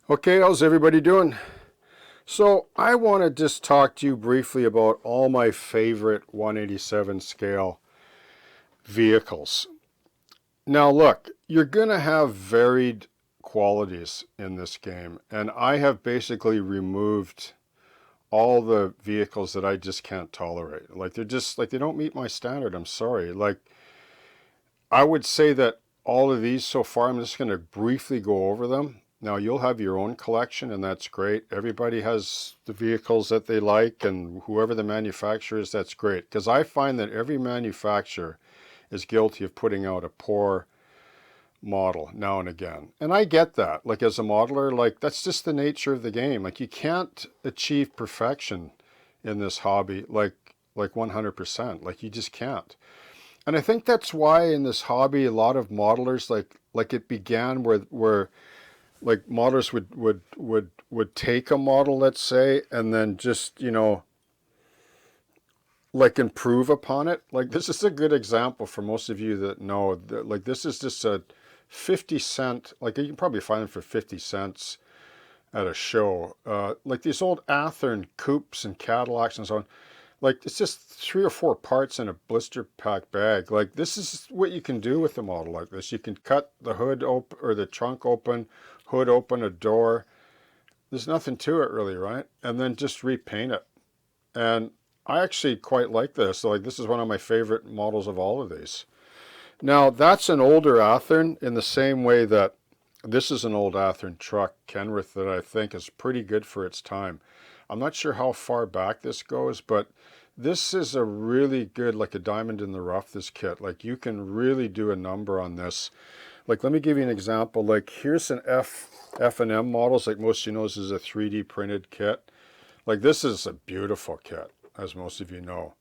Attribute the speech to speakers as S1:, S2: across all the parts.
S1: Okay, how's everybody doing? So I want to just talk to you briefly about all my favorite 187 scale vehicles. Now look, you're going to have varied qualities in this game, and I have basically removed all the vehicles that I just can't tolerate. Like they don't meet my standard. I'm sorry. Like I would say that all of these so far, I'm just going to briefly go over them. Now, you'll have your own collection, and that's great. Everybody has the vehicles that they like, and whoever the manufacturer is, that's great. Because I find that every manufacturer is guilty of putting out a poor model now and again. And I get that. Like, as a modeler, like, that's just the nature of the game. Like, you can't achieve perfection in this hobby, like 100%. Like, you just can't. And I think that's why in this hobby, a lot of modelers like it began where like modelers would take a model, let's say, and then just like improve upon it. Like this is a good example for most of you that know that, like this is just a 50 cent. Like you can probably find them for 50 cents at a show. Like these old Athearn coupes and Cadillacs and so on. Like it's just 3 or 4 parts in a blister pack bag. Like this is what you can do with a model like this. You can cut the hood open or the trunk open, hood open, a door. There's nothing to it really, right? And then just repaint it. And I actually quite like this. Like this is one of my favorite models of all of these. Now that's an older Athearn in the same way that this is an old Athearn truck, Kenworth, that I think is pretty good for its time. I'm not sure how far back this goes, but this is a really good, like a diamond in the rough, this kit. Like you can really do a number on this. Like let me give you an example. Like here's an F&M models. Like most of you know, this is a 3D printed kit. Like this is a beautiful kit, as most of you know.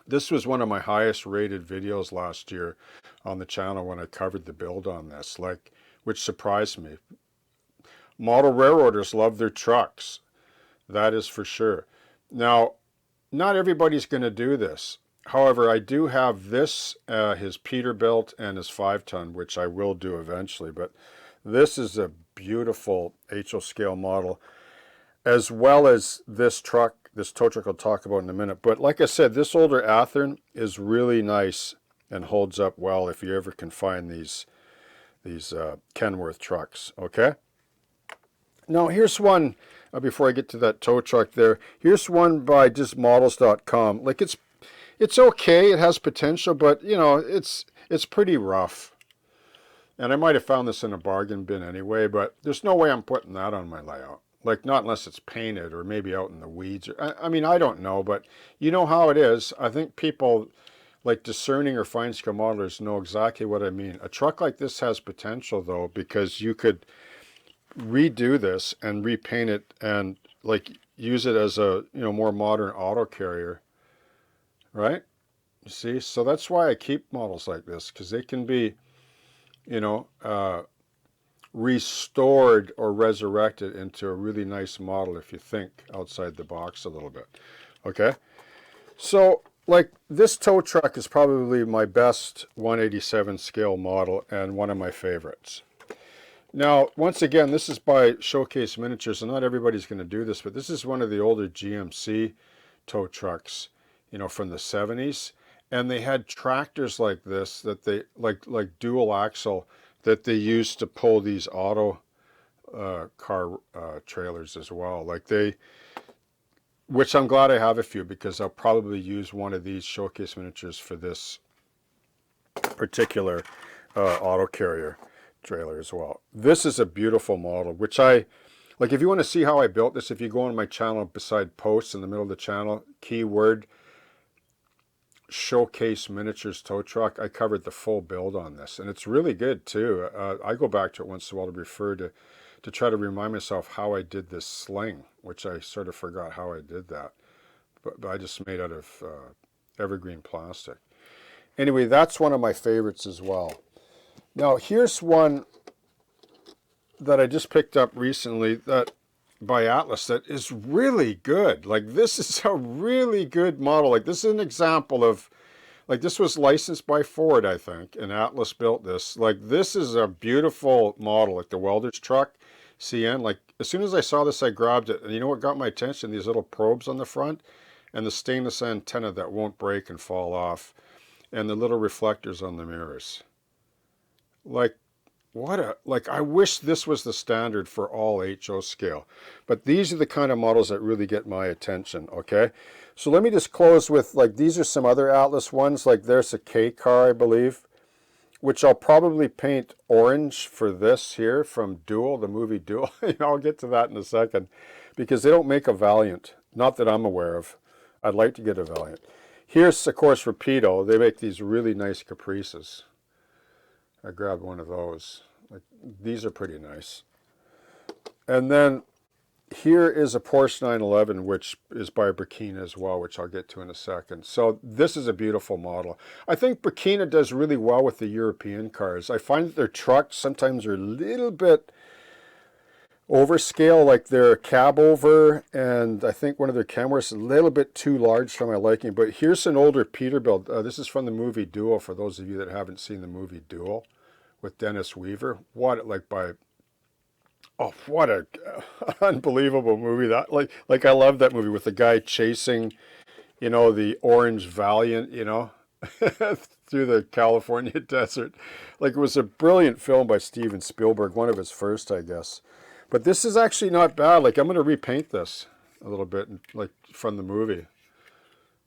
S1: This was one of my highest rated videos last year on the channel when I covered the build on this, like, which surprised me. Model railroaders love their trucks. That is for sure. Now, not everybody's going to do this. However, I do have this, his Peterbilt and his 5-ton, which I will do eventually. But this is a beautiful HO scale model, as well as this truck, this tow truck I'll talk about in a minute. But like I said, this older Athearn is really nice and holds up well if you ever can find these Kenworth trucks, okay? Now here's one, before I get to that tow truck there, here's one by just models.com. Like it's okay, it has potential, but you know, it's pretty rough. And I might have found this in a bargain bin anyway, but there's no way I'm putting that on my layout. Like not unless it's painted or maybe out in the weeds. I mean, I don't know, but you know how it is. I think people like discerning or fine scale modelers know exactly what I mean. A truck like this has potential though, because you could redo this and repaint it and like use it as a more modern auto carrier, right? You see, so that's why I keep models like this, because they can be you know restored or resurrected into a really nice model if you think outside the box a little bit. Okay, so like this tow truck is probably my best 187 scale model and one of my favorites. Now, once again, this is by Showcase Miniatures, and not everybody's going to do this, but this is one of the older GMC tow trucks, from the 70s. And they had tractors like this that they, like dual axle, that they used to pull these auto car trailers as well. Which I'm glad I have a few, because I'll probably use one of these Showcase Miniatures for this particular auto carrier trailer as well. This is a beautiful model, which I like. If you want to see how I built this, if you go on my channel, beside posts in the middle of the channel, keyword Showcase Miniatures tow truck, I covered the full build on this, and it's really good too. I go back to it once in a while to refer to try to remind myself how I did this sling, which I sort of forgot how I did that, but I just made out of evergreen plastic. Anyway, that's one of my favorites as well. Now, here's one that I just picked up recently that by Atlas that is really good. Like this is a really good model. Like this is an example of, like this was licensed by Ford, I think, and Atlas built this. Like this is a beautiful model, like the welder's truck. CN. Like, as soon as I saw this, I grabbed it. And you know what got my attention? These little probes on the front and the stainless antenna that won't break and fall off, and the little reflectors on the mirrors. Like, like, I wish this was the standard for all HO scale. But these are the kind of models that really get my attention, okay? So let me just close with, like, these are some other Atlas ones. Like, there's a K car, I believe, which I'll probably paint orange for this here from Duel, the movie Duel. I'll get to that in a second, because they don't make a Valiant, not that I'm aware of. I'd like to get a Valiant. Here's, of course, Rapido. They make these really nice Caprices. I grabbed one of those. Like, these are pretty nice. And then here is a Porsche 911, which is by Burkina as well, which I'll get to in a second. So this is a beautiful model. I think Burkina does really well with the European cars. I find that their trucks sometimes are a little bit overscale, like their cab over, and I think one of their cameras is a little bit too large for my liking. But here's an older Peterbilt. This is from the movie Duel, for those of you that haven't seen the movie Duel with Dennis Weaver. What a unbelievable movie. That, like I love that movie with the guy chasing, the orange Valiant, through the California desert. Like, it was a brilliant film by Steven Spielberg, one of his first, I guess. But this is actually not bad. Like, I'm going to repaint this a little bit, like, from the movie.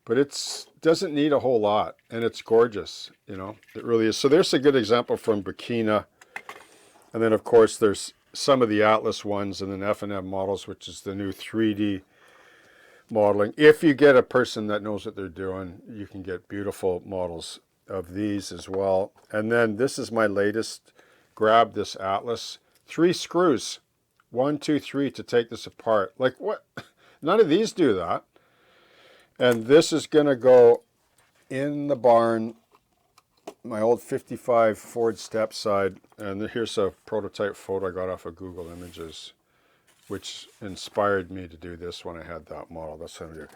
S1: But it doesn't need a whole lot, and it's gorgeous, It really is. So there's a good example from Burkina. And then, of course, there's some of the Atlas ones, and then F&M models, which is the new 3D modeling. If you get a person that knows what they're doing, you can get beautiful models of these as well. And then this is my latest grab, this Atlas. 3 screws. 1, 2, 3 to take this apart. Like, what? None of these do that. And this is going to go in the barn, my old 55 Ford Stepside. And here's a prototype photo I got off of Google Images, which inspired me to do this when I had that model. That's what I do.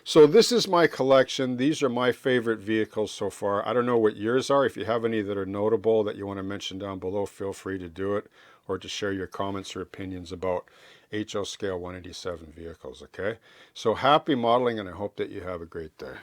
S1: So this is my collection. These are my favorite vehicles so far. I don't know what yours are. If you have any that are notable that you want to mention down below, feel free to do it, or to share your comments or opinions about HO Scale 187 vehicles, okay? So happy modeling, and I hope that you have a great day.